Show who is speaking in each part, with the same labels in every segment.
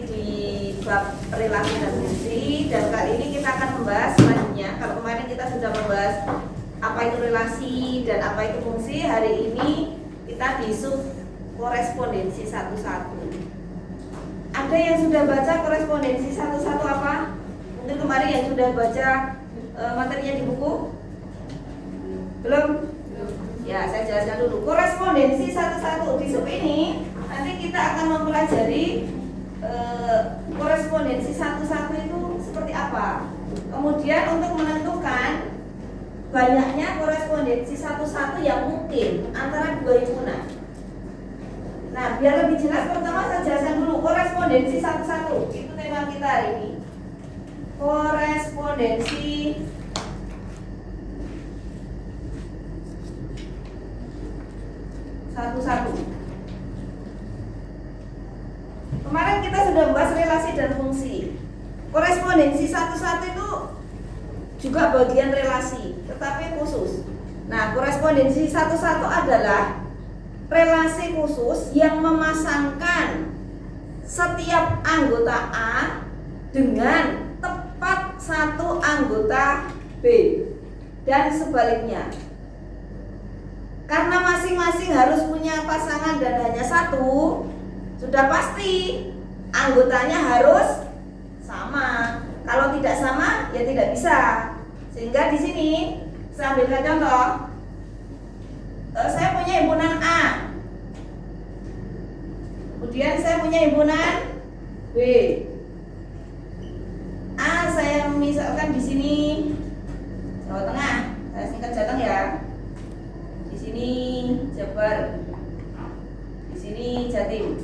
Speaker 1: di bab relasi dan fungsi, dan kali ini kita akan membahas selanjutnya. Kalau kemarin kita sudah membahas apa itu relasi dan apa itu fungsi, hari ini kita di sub korespondensi satu-satu. Ada yang sudah baca korespondensi satu-satu apa? Mungkin kemarin yang sudah baca materinya di buku? Belum? Ya, saya jelaskan dulu. Korespondensi satu-satu di sub ini nanti kita akan mempelajari korespondensi satu-satu itu seperti apa. Kemudian untuk menentukan banyaknya korespondensi satu-satu yang mungkin antara dua himpunan. Nah, biar lebih jelas, pertama saya jelaskan dulu korespondensi satu-satu. Itu tema kita hari ini. Korespondensi satu-satu. Kemarin kita sudah membahas relasi dan fungsi. Korespondensi satu-satu itu juga bagian relasi, tetapi khusus. Nah, korespondensi satu-satu adalah relasi khusus yang memasangkan setiap anggota A dengan tepat satu anggota B dan sebaliknya. Karena masing-masing harus punya pasangan dan hanya satu, sudah pasti anggotanya harus sama. Kalau tidak sama, ya tidak bisa. Sehingga di sini saya ambilkan contoh. Saya punya himpunan A. Kemudian saya punya himpunan B. A saya misalkan di sini Jawa Tengah. Saya singkat Jateng ya. Di sini Jabar. Di sini Jatim.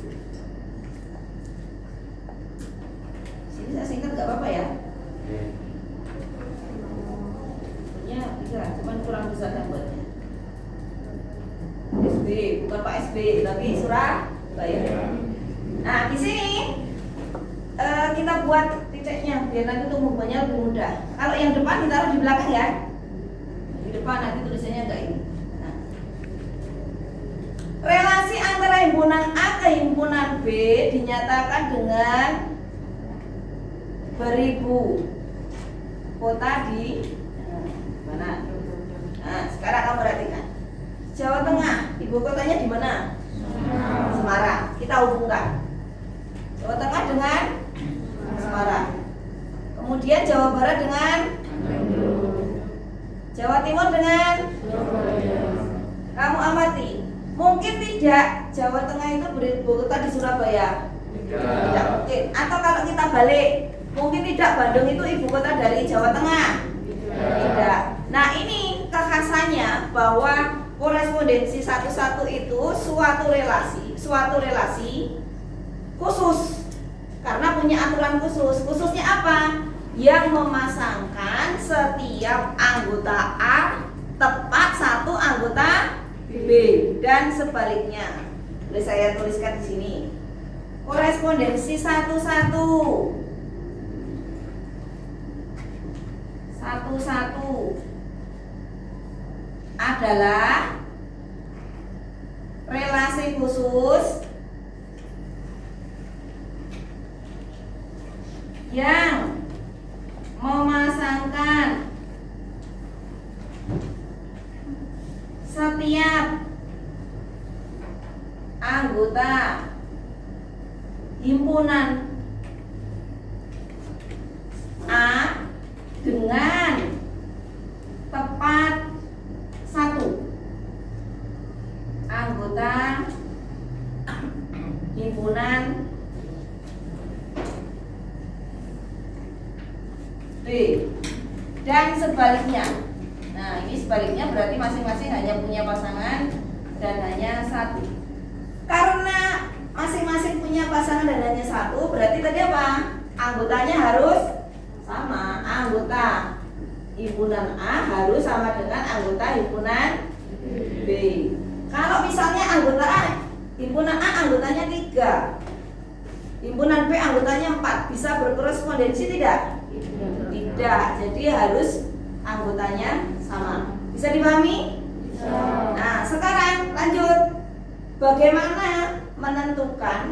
Speaker 1: Di sini saya singkat nggak apa-apa ya. Punya tiga, cuman kurang besar gambarnya. SB, bukan Pak SB, tapi Surabaya. Nah, di sini kita buat titiknya biar nanti tumbuhannya lebih mudah. Kalau yang depan ditaruh di belakang ya. Di depan nanti tulisannya enggak ini. Nah. Relasi antara himpunan A ke himpunan B dinyatakan dengan beribu kota di mana? Nah, sekarang kamu perhatikan. Jawa Tengah, ibu kotanya di mana? Semarang. Kita hubungkan Jawa Tengah dengan Semarang. Kemudian Jawa Barat dengan Jawa Timur dengan kamu amati. Mungkin tidak Jawa Tengah itu beribu kota di Surabaya. Tidak mungkin. Atau kalau kita balik, mungkin tidak Bandung itu ibu kota dari Jawa Tengah. Tidak. Nah, ini kekhasannya bahwa korespondensi satu-satu itu suatu relasi khusus karena punya aturan khusus. Khususnya apa? Yang memasangkan setiap anggota A tepat satu anggota B dan sebaliknya. Boleh saya tuliskan di sini. Korespondensi satu-satu adalah relasi khusus yang memasangkan setiap anggota himpunan A dengan tepat satu anggota himpunan B dan sebaliknya. Nah, ini sebaliknya berarti masing-masing hanya punya pasangan dan hanya satu. Karena masing-masing punya pasangan dan hanya satu, berarti tadi apa? Anggotanya harus sama. Anggota himpunan A harus sama dengan anggota himpunan B. Kalau misalnya anggota A, himpunan A anggotanya 3, himpunan B anggotanya 4, bisa berkorespondensi tidak? Tidak. Jadi harus anggotanya sama. Bisa dipahami? Bisa. Nah, sekarang lanjut. Bagaimana menentukan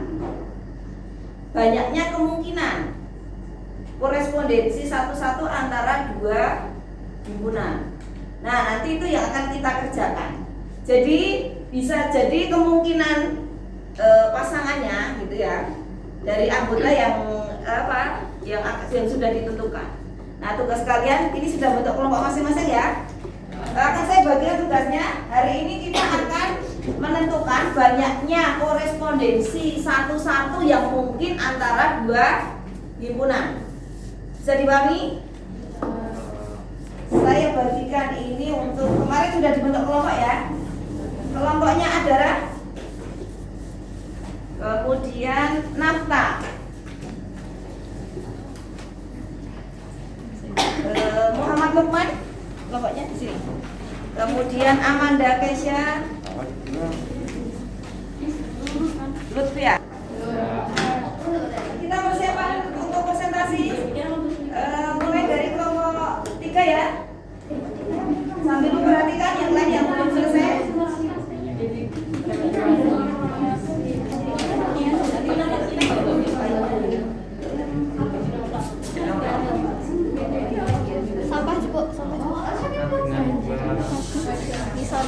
Speaker 1: banyaknya kemungkinan korespondensi satu-satu antara dua himpunan. Nah, nanti itu yang akan kita kerjakan. Jadi bisa jadi kemungkinan pasangannya gitu ya dari anggota yang yang sudah ditentukan. Nah, tugas kalian ini sudah bentuk kelompok masing-masing ya. Akan saya bagikan tugasnya. Hari ini kita akan menentukan banyaknya korespondensi satu-satu yang mungkin antara dua himpunan. Bisa dipahami? Saya bagikan ini untuk kemarin sudah dibentuk kelompok ya. Kelompoknya adalah kemudian nafta, Muhammad Lukman, kelompoknya di sini. Kemudian Amanda Kesha, Lutfia. Kita persiapan untuk presentasi. Mulai dari kelompok 3 ya. Sambil memperhatikan yang lain yang belum selesai.
Speaker 2: Sampah cukup. Bisa.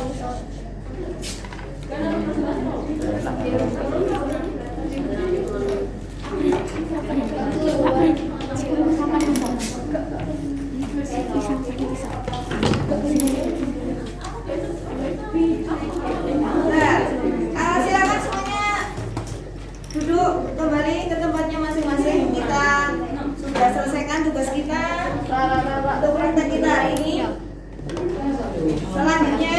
Speaker 1: Silakan semuanya duduk kembali ke tempatnya masing-masing. Kita sudah selesaikan tugas kita untuk praktek kita hari ini. Selanjutnya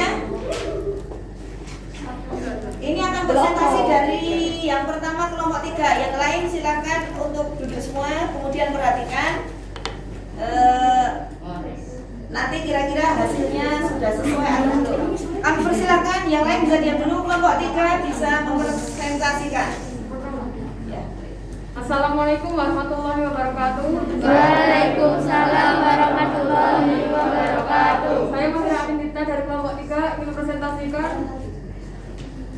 Speaker 1: ini akan presentasi dari yang pertama kelompok 3. Yang lain silakan untuk duduk semua, kemudian perhatikan. Nanti kira-kira hasilnya sudah sesuai atau belum. Kami persilakan yang lain bisa diam dulu. Kelompok 3 bisa mempresentasikan. Ya.
Speaker 3: Assalamualaikum warahmatullahi wabarakatuh.
Speaker 2: Waalaikumsalam warahmatullahi wabarakatuh.
Speaker 3: Saya Mahira Aminita dari kelompok 3 ingin mempresentasikan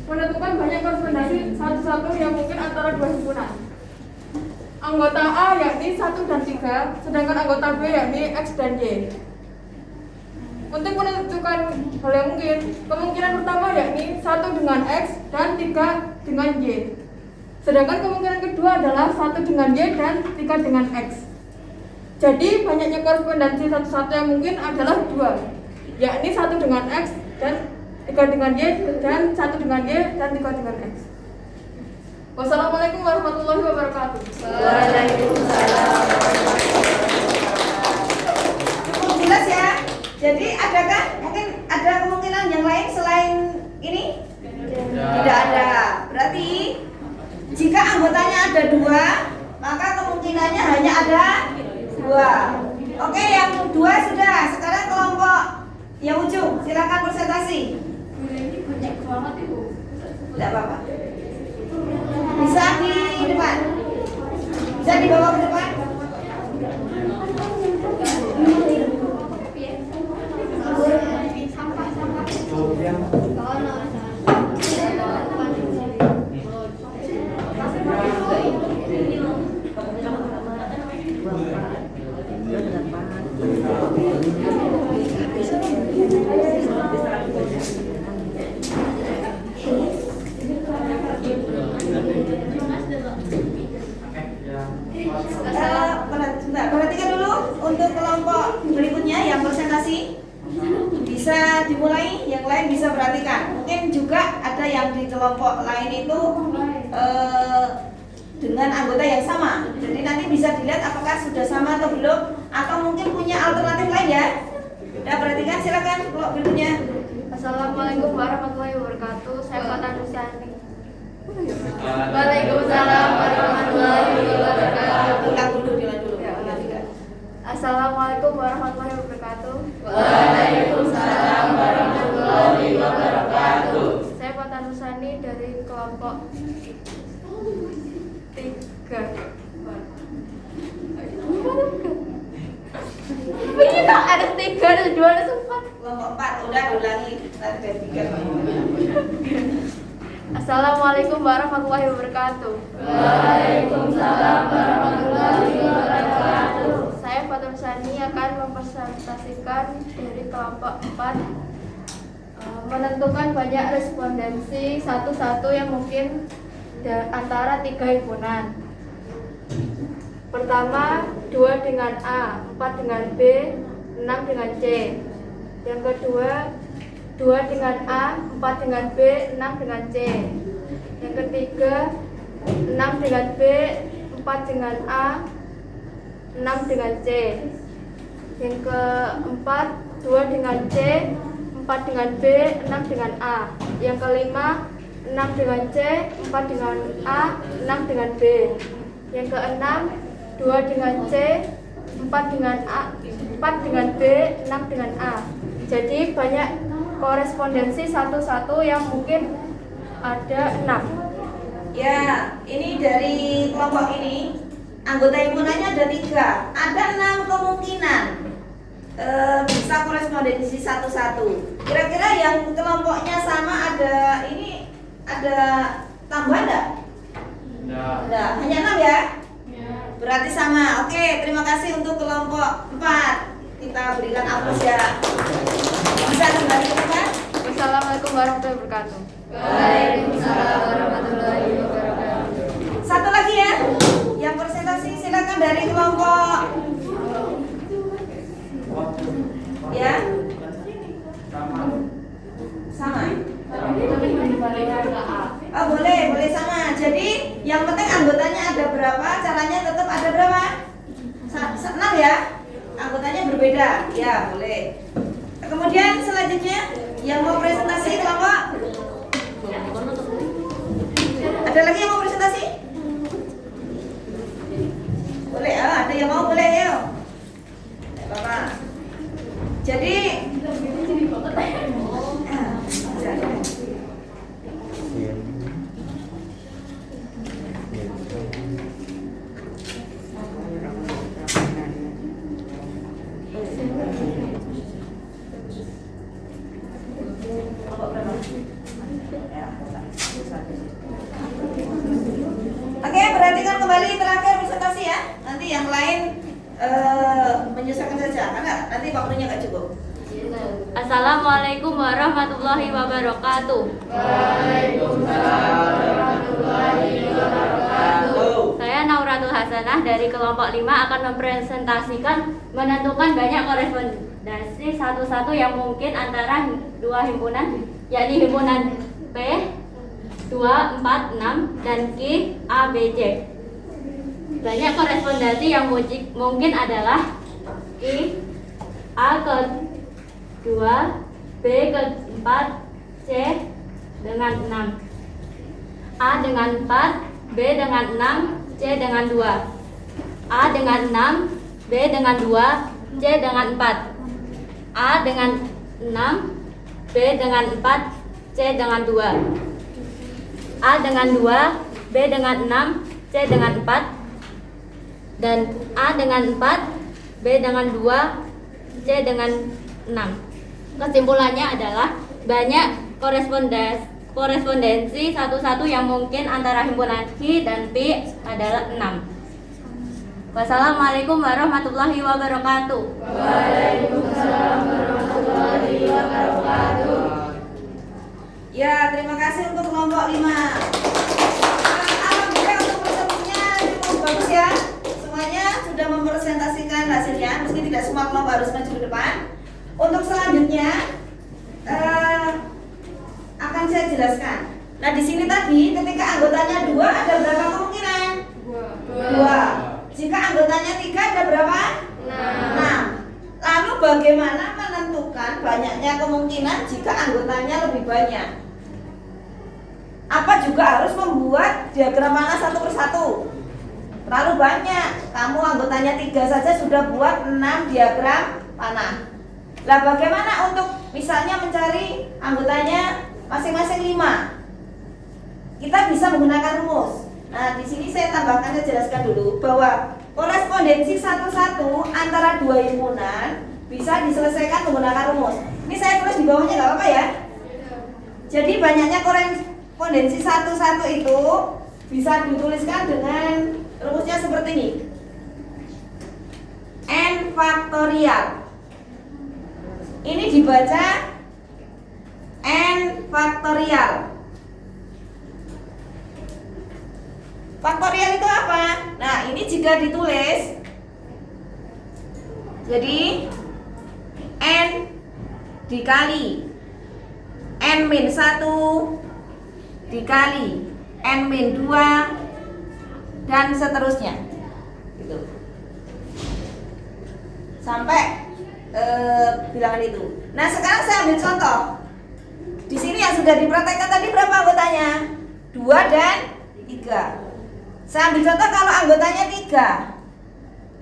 Speaker 3: menentukan banyak korespondensi satu-satu yang mungkin antara dua himpunan. Anggota A yakni 1 dan 3, sedangkan anggota B yakni X dan Y. Untuk menentukan hal yang mungkin, kemungkinan pertama yakni 1 dengan X dan 3 dengan Y. Sedangkan kemungkinan kedua adalah 1 dengan Y dan 3 dengan X. Jadi banyaknya korespondensi satu-satu yang mungkin adalah 2, yakni 1 dengan X dan 3 dengan Y dan 1 dengan Y dan 3 dengan X. Wassalamualaikum warahmatullahi wabarakatuh.
Speaker 1: Waalaikumsalam. Cukup jelas ya. Jadi adakah mungkin ada kemungkinan yang lain selain ini? Tidak ada. Berarti jika anggotanya ada 2, maka kemungkinannya hanya ada 2. Oke, yang 2 sudah. Sekarang kelompok yang ujung, silakan presentasi. Tidak apa-apa. Bisa di depan. Bisa dibawa ke depan. Perhatikan dulu untuk kelompok berikutnya yang presentasi. Bisa dimulai, yang lain bisa perhatikan. Mungkin juga ada yang di kelompok lain itu dengan anggota yang sama. Jadi nanti bisa dilihat apakah sudah sama atau belum, atau mungkin punya alternatif lain ya. Nah, perhatikan, silakan kelompok berikutnya.
Speaker 2: Assalamualaikum warahmatullahi wabarakatuh. Saya Fatan Nusani. Waalaikumsalam warahmatullahi wabarakatuh.
Speaker 1: Ulang dulu.
Speaker 2: Assalamualaikum warahmatullahi wabarakatuh.
Speaker 4: Waalaikumsalam warahmatullahi wabarakatuh.
Speaker 2: Saya Fatan Nusani dari kelompok 3. Ini tak ada 3, ada 2, ada 4.
Speaker 1: Kelompok 4 udah ulangi. Tadi ada 3.
Speaker 2: Assalamualaikum warahmatullahi wabarakatuh.
Speaker 4: Waalaikumsalam warahmatullahi wabarakatuh.
Speaker 2: Saya Fatul Sani akan mempresentasikan dari kelompok 4 menentukan banyak respondensi satu-satu yang mungkin antara 3 himpunan. Pertama, 2 dengan A, 4 dengan B, 6 dengan C. Yang kedua, 2 dengan A, 4 dengan B, 6 dengan C. Yang ketiga, 6 dengan B, 4 dengan A, 6 dengan C. Yang keempat, 2 dengan C, 4 dengan B, 6 dengan A. Yang kelima, 6 dengan C, 4 dengan A, 6 dengan B. Yang keenam, 2 dengan C, 4 dengan A, 4 dengan B, 6 dengan A. Jadi banyak korespondensi satu-satu yang mungkin ada 6.
Speaker 1: Ya, ini dari kelompok ini anggota himpunannya ada 3. Ada 6 kemungkinan bisa korespondensi satu-satu. Kira-kira yang kelompoknya sama ada ini ada tambahan enggak? Enggak, hanya 6 ya? Berarti sama. Oke, terima kasih untuk kelompok 4. Kita berikan aplaus ya. Bisa kembali ke tempat?
Speaker 2: Wassalamualaikum warahmatullahi wabarakatuh.
Speaker 4: Waalaikumsalam warahmatullahi wabarakatuh.
Speaker 1: Satu lagi ya. Yang presentasi silakan dari kelompok ya. Sama. Oh, boleh sama. Jadi yang penting anggotanya ada berapa, caranya tetap ada berapa? 6 ya. Anggotanya berbeda. Ya, boleh. Kemudian selanjutnya yang mau presentasi kelompok. Ada lagi yang mau presentasi? Boleh, ada yang mau, boleh ya. Bapak. Jadi oke, perhatikan kembali terakhir presentasi ya. Nanti yang lain menyesuaikan saja karena nanti waktunya nggak cukup.
Speaker 2: Assalamualaikum warahmatullahi wabarakatuh.
Speaker 4: Waalaikumsalam warahmatullahi wabarakatuh.
Speaker 2: Saya Nauratul Hasanah dari kelompok 5 akan mempresentasikan menentukan banyak korespondensi satu-satu yang mungkin antara 2 himpunan, yakni himpunan P 2, 4, 6 dan Q, A, B, C. Banyak korespondensi yang mungkin adalah Q, A ke 2, B ke 4, C dengan 6, A dengan 4, B dengan 6, C dengan 2, A dengan 6, B dengan 2, C dengan 4, A dengan 6, B dengan 4, C dengan 2, A dengan 2, B dengan 6, C dengan 4, dan A dengan 4, B dengan 2, C dengan 6. Kesimpulannya adalah banyak korespondensi satu-satu yang mungkin antara himpunan Q dan P adalah 6. Wassalamualaikum warahmatullahi wabarakatuh.
Speaker 4: Waalaikumsalam warahmatullahi wabarakatuh.
Speaker 1: Ya, terima kasih untuk kelompok 5. Alhamdulillah untuk presentasinya cukup bagus ya. Semuanya sudah mempresentasikan hasilnya, meski tidak semua kelompok harus maju ke depan. Untuk selanjutnya akan saya jelaskan. Nah, di sini tadi ketika anggotanya 2 ada berapa kemungkinan? 2. Jika anggotanya 3 ada berapa? 6. Lalu bagaimana menentukan banyaknya kemungkinan jika anggotanya lebih banyak? Apa juga harus membuat diagram mana satu persatu? Terlalu banyak. Kamu anggotanya 3 saja sudah buat 6 diagram panah. Lah bagaimana untuk misalnya mencari anggotanya masing-masing 5? Kita bisa menggunakan rumus. Nah, di sini saya tambahkan, saya jelaskan dulu bahwa korespondensi satu-satu antara 2 himpunan bisa diselesaikan menggunakan rumus. Ini saya tulis di bawahnya, nggak apa-apa ya? Jadi banyaknya korespondensi 1 itu bisa dituliskan dengan rumusnya seperti ini. N faktorial. Ini dibaca N faktorial. Faktorial itu apa? Nah, ini jika ditulis jadi N dikali N-1 dikali N-2 dan seterusnya gitu. Sampai bilangan itu. Nah, sekarang saya ambil contoh. Di sini yang sudah dipraktekkan tadi berapa anggotanya? 2 dan 3. Saya ambil contoh kalau anggotanya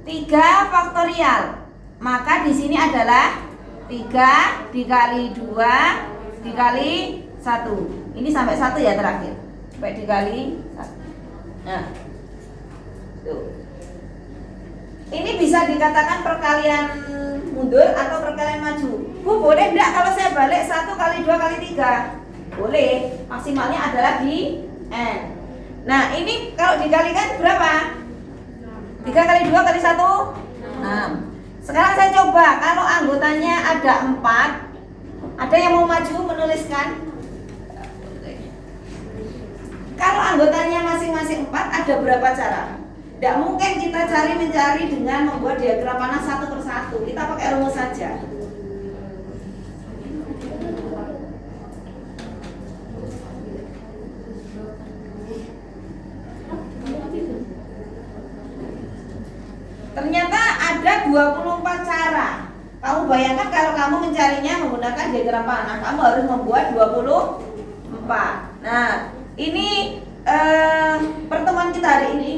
Speaker 1: 3 faktorial. Maka di sini adalah 3 dikali 2 dikali 1. Ini sampai 1 ya terakhir. Sampai dikali 1. Nah. Tuh. Ini bisa dikatakan perkalian mundur atau perkalian maju. Bu, boleh enggak kalau saya balik 1 kali 2 kali 3? Boleh. Maksimalnya adalah di N. Nah, ini kalau dikalikan berapa? 3 kali 2 kali 1? 6. Sekarang saya coba, kalau anggotanya ada 4, ada yang mau maju menuliskan? Kalau anggotanya masing-masing 4, ada berapa cara? Tidak mungkin kita mencari dengan membuat diagram panas satu persatu. Kita pakai rumus saja. Ternyata ada 24 cara. Kamu bayangkan kalau kamu mencarinya menggunakan diagram panah, kamu harus membuat 24. Nah, ini pertemuan kita hari ini.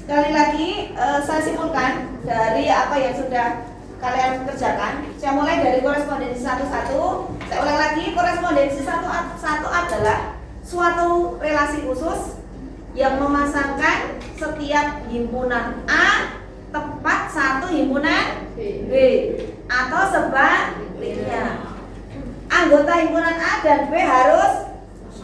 Speaker 1: Sekali lagi saya simpulkan dari apa yang sudah kalian kerjakan. Saya mulai dari korespondensi 1-1. Saya ulang lagi, korespondensi 1 adalah suatu relasi khusus yang memasangkan setiap himpunan A tepat satu himpunan B atau sebaliknya. Anggota himpunan A dan B harus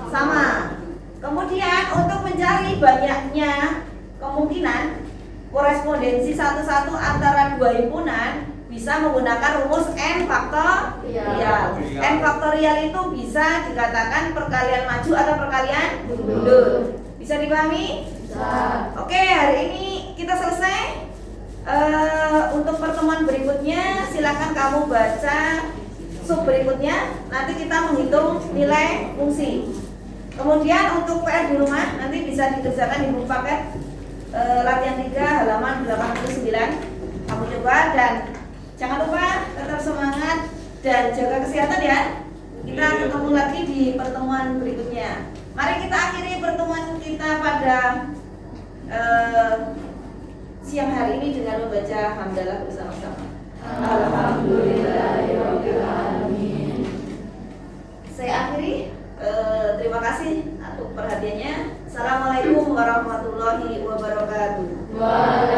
Speaker 1: sama. Kemudian untuk mencari banyaknya kemungkinan korespondensi 1-1 antara dua himpunan bisa menggunakan rumus N faktorial. N faktorial itu bisa dikatakan perkalian maju atau perkalian mundur. Bisa dipahami? Bisa. Oke, hari ini kita selesai. Untuk pertemuan berikutnya silakan kamu baca sub berikutnya. Nanti kita menghitung nilai fungsi. Kemudian untuk PR di rumah nanti bisa dikerjakan di buku paket latihan 3 halaman 89. Kamu coba dan jangan lupa tetap semangat dan jaga kesehatan ya. Kita ketemu lagi di pertemuan berikutnya. Mari kita akhiri pertemuan kita pada siang hari ini dengan membaca hamdalah bersama-sama.
Speaker 4: Alhamdulillahirabbil alamin.
Speaker 1: Saya akhiri. Terima kasih untuk perhatiannya. Assalamualaikum warahmatullahi wabarakatuh.
Speaker 4: Waalaikumsalam.